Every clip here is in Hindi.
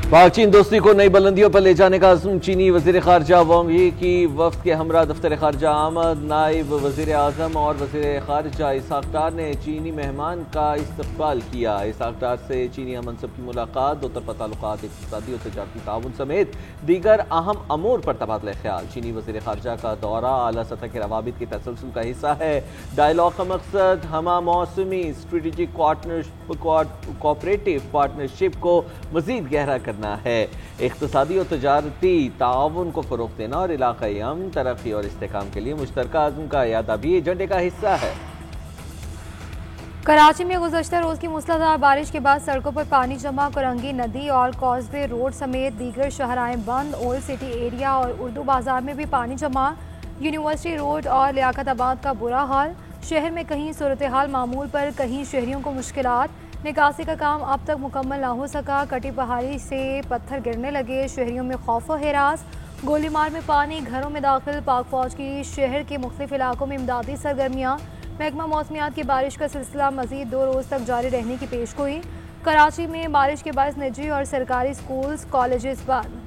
पाक चीन दोस्ती को नई बुलंदियों पर ले जाने का अज़्म। चीनी वज़ीर ख़ारजा वांग यी की वफ़द के हमरा दफ्तर ख़ारजा आमद। नायब वज़ीर आज़म और वज़ीर ख़ारजा इसहाक़ डार ने चीनी मेहमान का इस्तक़बाल किया। इसहाक़ डार से चीनी हमनसब की मुलाकात, दो तरफ़ा ताल्लुकात, इक़्तिसादी और तजारती ताउन समेत दीगर अहम अमूर पर तबादला ख़याल। चीनी वज़ीर ख़ारजा का दौरा आला सतह के रवाबित के तसलसल का हिस्सा है। डायलॉग का मकसद हमा मौसमी स्ट्रेटेजिक कोऑपरेटिव पार्टनरशिप को मज़ीद गहरा करना है, इक़्तिसादी और तजारती ताउन को फ़रोग़ देना और इलाक़ाई अमन, तरक्की और इस्तेहकाम के लिए मुश्तरका अज़्म का इरादा भी एजेंडे का हिस्सा है। कराची में गुज़श्ता रोज़ की मूसलाधार बारिश के बाद सड़कों पर पानी जमा, कुरंगी नदी और कॉजवे रोड समेत दीगर शहराएं बंद। ओल्ड सिटी एरिया और उर्दू बाजार में भी पानी जमा। यूनिवर्सिटी रोड और लियाकताबाद का बुरा हाल। शहर में कहीं सूरत हाल मामूल पर, कहीं शहरियों को मुश्किलात। निकासी का काम अब तक मुकम्मल ना हो सका। कटी पहाड़ी से पत्थर गिरने लगे, शहरियों में खौफ व हिरास। गोलीमार में पानी घरों में दाखिल। पाक फौज की शहर के मुख्तलिफ इलाकों में इमदादी सरगर्मियाँ। महकमा मौसमियात की बारिश का सिलसिला मजीद 2 रोज़ तक जारी रहने की पेशगोई। कराची में बारिश के बायस निजी और सरकारी स्कूल्स कॉलेजेस बंद।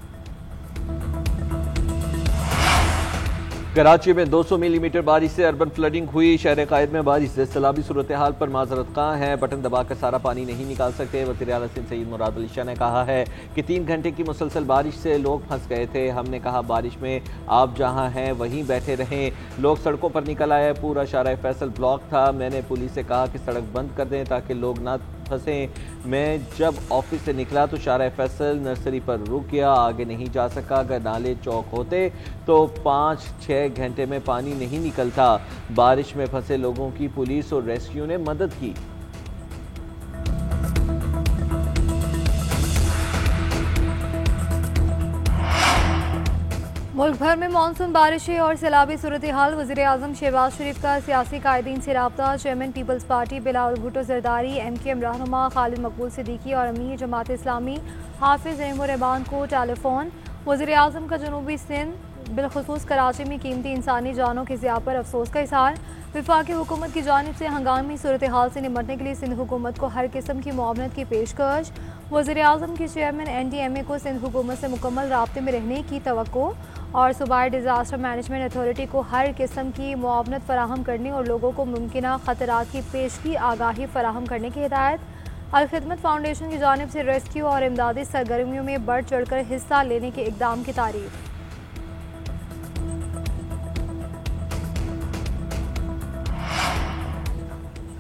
कराची में 200 मिलीमीटर बारिश से अर्बन फ्लडिंग हुई। शहर कायद में बारिश से सैलाबी सूरत हाल पर माजरत खां है, बटन दबाकर सारा पानी नहीं निकाल सकते। वज़ीर आला सिंध सईद मुराद अली शाह ने कहा है कि 3 घंटे की मुसलसल बारिश से लोग फंस गए थे। हमने कहा बारिश में आप जहां हैं वहीं बैठे रहें। लोग सड़कों पर निकल आए, पूरा शारा फैसल ब्लॉक था। मैंने पुलिस से कहा कि सड़क बंद कर दें ताकि लोग ना फंसें। मैं जब ऑफिस से निकला तो शारा फैसल नर्सरी पर रुक गया, आगे नहीं जा सका। अगर नाले चौक होते तो 5-6 घंटे में पानी नहीं निकलता। बारिश में फंसे लोगों की पुलिस और रेस्क्यू ने मदद की। मुल्क भर में मानसून बारिशें और सैलाबी सूरत हाल। वज़ीर आज़म शहबाज शरीफ का सियासी कायदीन से रब्ता। चेयरमैन पीपल्स पार्टी बिलावल भुट्टो जरदारी, MKM रहनुमा खालिद मकबूल सिद्दीकी और अमीर जमात इस्लामी हाफिज रहमान को टेलीफोन। वज़ीर आज़म का जनूबी सिंध बिलखुसूस कराची में कीमती इंसानी जानों के ज़िया पर अफसोस का इज़हार। वफाकी हुकूमत की जानिब से हंगामी सूरत हाल से निपटने के लिए सिंध हुकूमत को हर किस्म की मुआवनत की पेशकश। वज़ीर आज़म के चेयरमैन NDMA को सिंध हुकूमत से मुकम्मल राब्ते में रहने की तवक्को और सूबाई डिज़ास्टर मैनेजमेंट अथॉरिटी को हर किस्म की मुआवनत फराहम करने और लोगों को मुमकिन ख़तरात की पेशगी आगाही फराहम करने की हिदायत। अल-खिदमत फाउंडेशन की जानिब से रेस्क्यू और इमदादी सरगर्मियों में बढ़ चढ़ कर हिस्सा लेने के इक़दाम की तारीफ।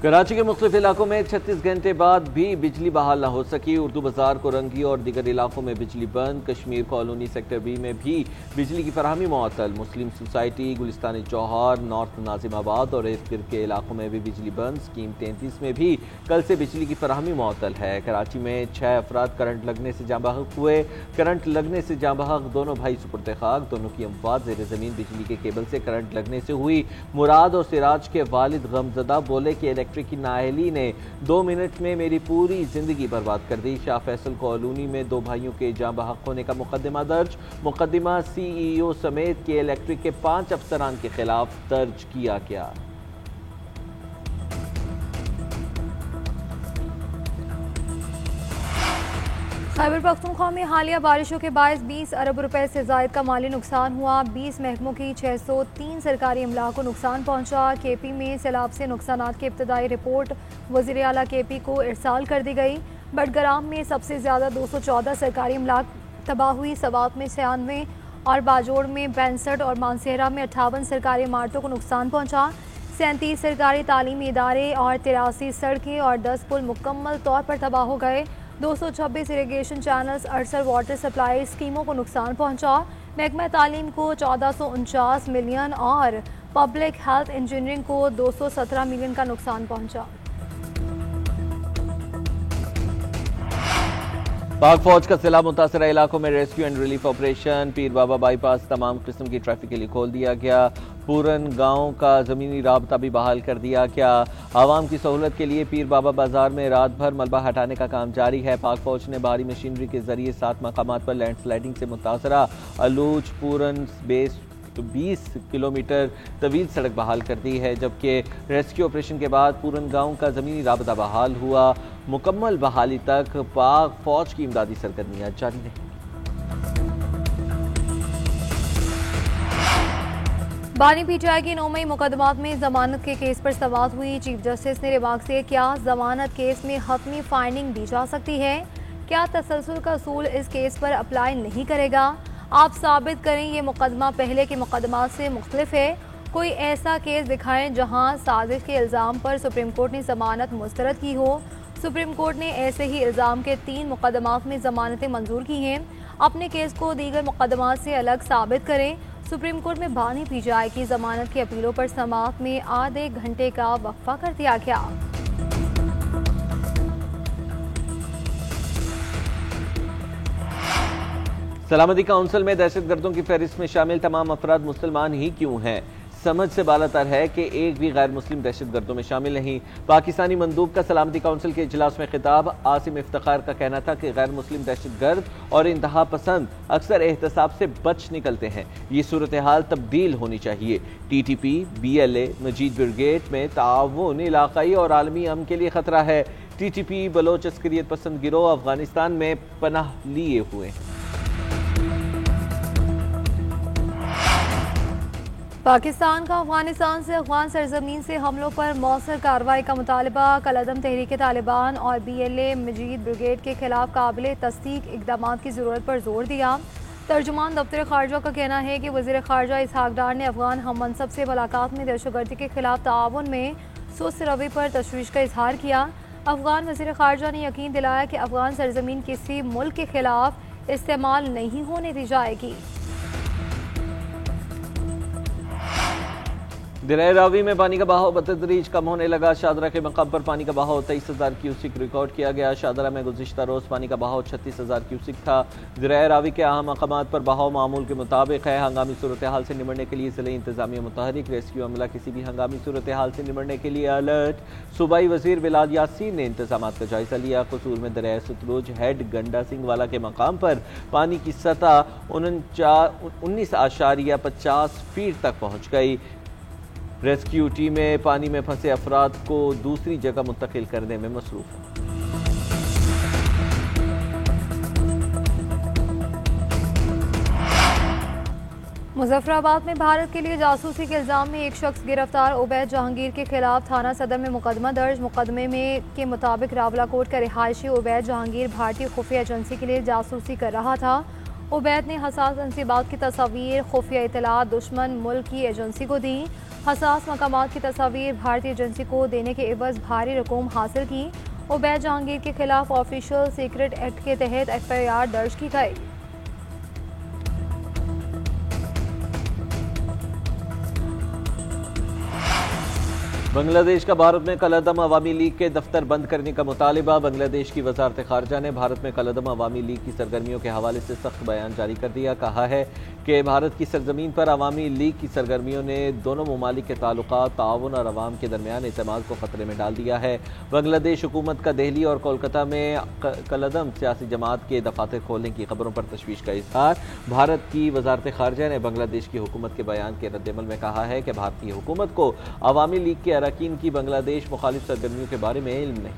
कराची के मुख्तलिफ इलाकों में 36 घंटे बाद भी बिजली बहाल न हो सकी। उर्दू बाजार, कोरंगी और दीगर इलाकों में बिजली बंद। कश्मीर कॉलोनी सेक्टर B में भी बिजली की फराहमी मुअत्तल। मुस्लिम सोसाइटी, गुलिस्तान जौहर, नॉर्थ नाजिमाबाद और इर्द गिर्द के इलाकों में भी बिजली बंद। स्कीम 33 में भी कल से बिजली की फराहमी मुअत्तल है। कराची में 6 अफराद करंट लगने से जाँ बहक हुए। करंट लगने से जाँ बहक दोनों भाई सुपुर्द खाक। दोनों की अमवात ज़ेर ज़मीन बिजली के केबल से करंट लगने से हुई। मुराद और सिराज के वालिद गमजदा बोले कि की नाअहली ने 2 मिनट में मेरी पूरी जिंदगी बर्बाद कर दी। शाह फैसल कॉलोनी में 2 भाइयों के जाँ बहक होने का मुकदमा दर्ज। मुकदमा CEO समेत के इलेक्ट्रिक के 5 अफसरान के खिलाफ दर्ज किया गया। खैबर पख्तूनख्वा में हालिया बारिशों के बायस 20 अरब रुपए से ज़ायद का माली नुकसान हुआ। 20 महकमों की 603 सरकारी अमला को नुकसान पहुंचा। KP में सैलाब से नुकसानात की इब्तदाई रिपोर्ट वज़ीर आला KP को इरसाल कर दी गई। बडग्राम में सबसे ज़्यादा 214 सरकारी अमला तबाह हुई। सवात में 96 और बाजोड़ में 62 और मानसेहरा में 58 सरकारी इमारतों को नुकसान पहुँचा। 37 सरकारी तालीमी इदारे और 83 सड़कें और 10 पुल मुकम्मल तौर पर तबाह हो गए। 226 इरीगेशन चैनल्स, 68 वाटर सप्लाई स्कीमों को नुकसान पहुंचा। महकमा तालीम को 1449 मिलियन और पब्लिक हेल्थ इंजीनियरिंग को 217 मिलियन का नुकसान पहुंचा। पाक फौज का सैलाब मुतासरा इलाकों में rescue and relief operation. Pir Baba bypass तमाम किस्म की ट्रैफिक के लिए खोल दिया गया। पूरन गांव का ज़मीनी राबता भी बहाल कर दिया गया। आवाम की सहूलत के लिए पीर बाबा बाजार में रात भर मलबा हटाने का काम जारी है। पाक फौज ने भारी मशीनरी के जरिए 7 मकामात पर लैंडस्लाइडिंग से मुतासरा अलूच पूरन बेस 20 किलोमीटर तवील सड़क बहाल कर दी है, जबकि रेस्क्यू ऑपरेशन के बाद पूरन गांव का ज़मीनी राबता बहाल हुआ। मुकम्मल बहाली तक पाक फौज की इमदादी सरगर्मियां जारी रहेंगी। बानी पीटीआई की 9 मई मुकदमात में जमानत के केस पर समाअत हुई। चीफ जस्टिस ने रिमार्क से क्या जमानत केस में हतमी फाइंडिंग दी जा सकती है? क्या तसलसल का असूल इस केस पर अप्लाई नहीं करेगा? आप साबित करें ये मुकदमा पहले के मुकदमात से मुख्तलिफ है। कोई ऐसा केस दिखाएं जहां साजिश के इल्ज़ाम पर सुप्रीम कोर्ट ने जमानत मुस्तरद की हो। सुप्रीम कोर्ट ने ऐसे ही इल्ज़ाम के 3 मुकदमात में जमानतें मंजूर की हैं। अपने केस को दीगर मुकदमात से अलग साबित करें। सुप्रीम कोर्ट में बानी पीटीआई की जमानत की अपीलों पर समाअत में आधे घंटे का वक्फा कर दिया गया। सलामती काउंसिल में दहशतगर्दों की फहरिस्त में शामिल तमाम अफराद मुसलमान ही क्यों हैं? समझ से बालातर है कि एक भी गैर मुस्लिम दहशतगर्दों में शामिल नहीं। पाकिस्तानी मंदूब का सलामती काउंसिल के इजलास में खिताब। आसिम इफ्तिखार का कहना था कि गैर मुस्लिम दहशतगर्द और इंतहा पसंद अक्सर एहतसाब से बच निकलते हैं। ये सूरत हाल तब्दील होनी चाहिए। TTP, BLA, मजीद ब्रिगेड में ताउन इलाकाई और आलमी अमन के लिए खतरा है। TTP बलोच अस्करियत पसंद गिरोह अफगानिस्तान में पनाह लिए हुए हैं। पाकिस्तान का अफगानिस्तान से अफगान सरजमीन से हमलों पर मौसर कार्रवाई का मुतालबा। कलअदम तहरीक तालिबान और BLA मजीद ब्रिगेड के खिलाफ काबिल तस्दीक इक़दाम की ज़रूरत पर जोर दिया। तर्जुमान दफ्तर खारजा का कहना है कि वज़ीर खारजा इसहाक डार ने अफगान हम मनसब से मुलाकात में दहशतगर्दी के खिलाफ ताउन में सुस्त रवै पर तशवीश का इजहार किया। अफगान वज़ीर खारजा ने यकीन दिलाया कि अफगान सरजमीन किसी मुल्क के खिलाफ इस्तेमाल नहीं होने दी जाएगी। दरिया रावी में पानी का बहाव बतदरीज कम होने लगा। शादरा के मकाम पर पानी का बहाव 23,000 क्यूसिक रिकॉर्ड किया गया। शादरा में गुज़िश्ता रोज़ पानी का बहाव 36,000 क्यूसिक था। दरिया रावी के अहम मकामात पर बहाव मामूल के मुताबिक है। हंगामी सूरत हाल से निमटने के लिए ज़िले इंतजामिया मुतहरिक। रेस्क्यू अमला किसी भी हंगामी सूरत हाल से निमटने के लिए अलर्ट। सूबाई वज़ीर बिलाल यासीन ने इंतजामात का जायजा लिया। कसूर में दरिया सतलुज हेड गंडा सिंह वाला के मकाम पर पानी की सतह 19.50 फीट तक पहुँच गई। रेस्क्यू टीमें पानी में फंसे अफराद को दूसरी जगह मुंतकिल करने में मसरूफ हैं। मुजफ्फराबाद में भारत के लिए जासूसी के इल्जाम में एक शख्स गिरफ्तार। उबैद जहांगीर के खिलाफ थाना सदर में मुकदमा दर्ज। मुकदमे में के मुताबिक रावलाकोट का रिहायशी उबैद जहांगीर भारतीय खुफिया एजेंसी के लिए जासूसी कर रहा था। उबैद ने हसास तंसीबात की तस्वीर खुफिया इतलात दुश्मन मुल्क की एजेंसी को दी। हसास मकामात की तस्वीर भारतीय एजेंसी को देने के एवज भारी रकूम हासिल की। उबैद जहांगीर के खिलाफ ऑफिशियल सीक्रेट एक्ट के तहत FIR दर्ज की गई। बांग्लादेश का भारत में कलअदम अवामी लीग के दफ्तर बंद करने का मुतालिबा। बांग्लादेश की वजारत खारजा ने भारत में कलअदम अवामी लीग की सरगर्मियों के हवाले से सख्त बयान जारी कर दिया। कहा है कि भारत की सरजमीन पर अवामी लीग की सरगर्मियों ने दोनों ममालिक के ताल्लुकात, ताउन और अवाम के दरमियान एतमाद को खतरे में डाल दिया है। बांग्लादेश हुकूमत का दिल्ली और कोलकाता में कलअदम सियासी जमात के दफातर खोलने की खबरों पर तशवीश का इजहार। भारत की वजारत खारजा ने बांग्लादेश की हुकूमत के बयान के रद्दमल में कहा है कि भारतीय हुकूमत को अवामी लीग के अरकान की बांग्लादेश मुखालिफ सरगर्मियों के बारे में इल्म नहीं।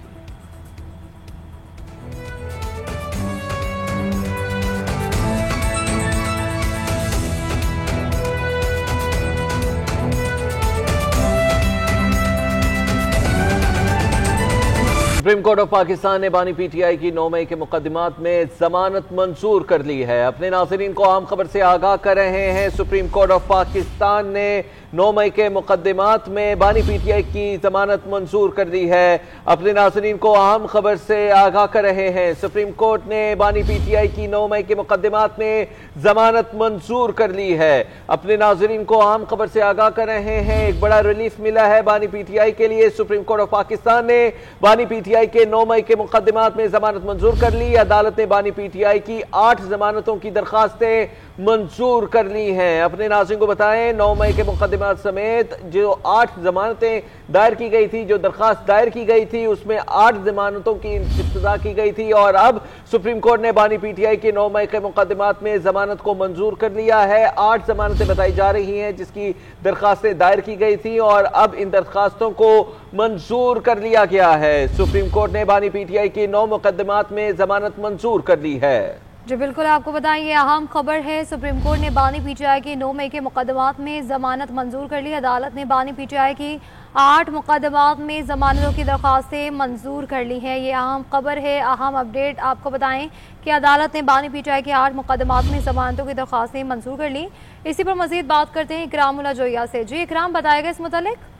सुप्रीम कोर्ट ऑफ पाकिस्तान ने बानी PTI की 9 मई के मुकदमात में जमानत मंजूर कर ली है। अपने नाज़रीन को अहम खबर से आगाह कर रहे हैं। सुप्रीम कोर्ट ऑफ पाकिस्तान ने 9 मई के मुकदमात में बानी PTI की जमानत मंजूर कर दी है। अपने नाज़रीन को अहम खबर से आगाह कर रहे हैं। सुप्रीम कोर्ट ने बानी PTI की 9 मई के मुकदमात में जमानत मंजूर कर ली है। अपने नाज़रीन को अहम खबर से आगाह कर रहे हैं। एक बड़ा रिलीफ मिला है बानी PTI के लिए। सुप्रीम कोर्ट ऑफ पाकिस्तान ने बानी PTI के 9 मई के मुकदमात में जमानत मंजूर कर ली। अदालत ने बानी PTI की 8 जमानतों की दरखास्तें मंजूर कर ली हैं। अपने नाज़रीन को बताएं, 9 मई के मुकदमात समेत जो 8 जमानतें दायर की गई थी, जो दरखास्त दायर की गई थी, उसमें 8 जमानतों की इब्तिदा की गई थी और अब सुप्रीम कोर्ट ने बानी पीटीआई के 9 मई के मुकदमात में जमानत को मंजूर कर लिया है। 8 जमानतें बताई जा रही हैं जिसकी दरखास्तें दायर की गई थी और अब इन दरखास्तों को मंजूर कर लिया गया है। सुप्रीम कोर्ट ने बानी पीटीआई के 9 मुकदमात में जमानत मंजूर कर ली है। जी बिल्कुल, आपको बताएं ये अहम खबर है। सुप्रीम कोर्ट ने बानी पीटीआई के 9 मई के मुकदमात में जमानत मंजूर कर ली। अदालत ने बानी पीटीआई की 8 मुकदमात में जमानतों की दरखास्तें मंजूर कर ली हैं। ये अहम खबर है, अहम अपडेट। आपको बताएं कि अदालत ने बानी पीटीआई के 8 मुकदमात में जमानतों की दरखास्तें मंजूर कर ली। इसी पर मजीद बात करते हैं इकरामुल्लाह जोया से। जी इकराम, बताएगा इस मुतालिक।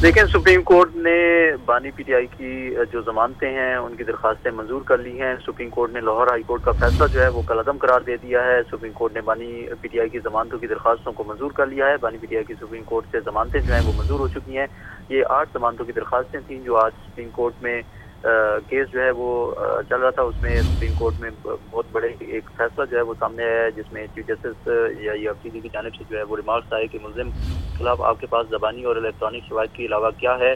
लेकिन सुप्रीम कोर्ट ने बानी पीटीआई की जो जमानतें हैं उनकी दरखास्तें मंजूर कर ली हैं। सुप्रीम कोर्ट ने लाहौर हाई कोर्ट का फैसला जो है वो कलअदम करार दे दिया है। सुप्रीम कोर्ट ने बानी पीटीआई की जमानतों की दरखास्तों को मंजूर कर लिया है। बानी पीटीआई की सुप्रीम कोर्ट से जमानतें जो हैं वो मंजूर हो चुकी हैं। ये 8 जमानतों की दरखास्तें थी जो आज सुप्रीम कोर्ट में केस जो है वो चल रहा था। उसमें सुप्रीम कोर्ट में बहुत बड़े एक फैसला जो है वो सामने आया है जिसमें चीफ जस्टिस या EFCC की जानिब से जो है वो रिमार्क्स आए कि मुल्जिम के खिलाफ आपके पास ज़बानी और इलेक्ट्रॉनिक शवाहिद के अलावा क्या है।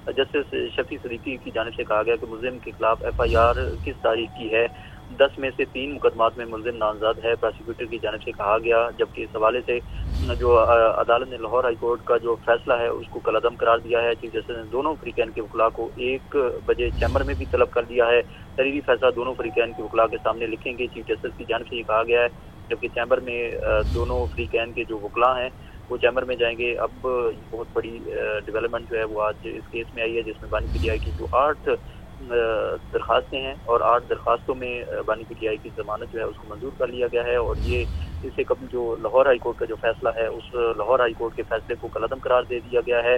जस्टिस शफी सदीकी की जानिब से कहा गया कि मुल्जिम के खिलाफ FIR किस तारीख की है। 10 में से 3 मुकदमात में मुल्जिम नामजद है, प्रोसिक्यूटर की जानिब से कहा गया। जबकि इस हवाले से जो अदालत ने लाहौर हाई कोर्ट का जो फैसला है उसको कलअदम करार दिया है। चीफ जस्टिस ने दोनों फरीकैन के वकला को 1 बजे चैम्बर में भी तलब कर दिया है। तहरीरी फैसला दोनों फरीकैन के वकला के सामने लिखेंगे, चीफ जस्टिस की जानिब से ये कहा गया है। जबकि चैम्बर में दोनों फरीकैन के जो वकला हैं वो चैम्बर में जाएंगे। अब बहुत बड़ी डेवलपमेंट जो है वो आज इस केस में आई है जिसमें बानी पीटीआई की जो 8 दरखास्तें हैं और 8 दरखास्तों में बानी पीटीआई की जमानत जो है उसको मंजूर कर लिया गया है। और ये इससे कबल जो लाहौर हाई कोर्ट का जो फैसला है उस लाहौर हाई कोर्ट के फैसले को कलअदम करार दे दिया गया है।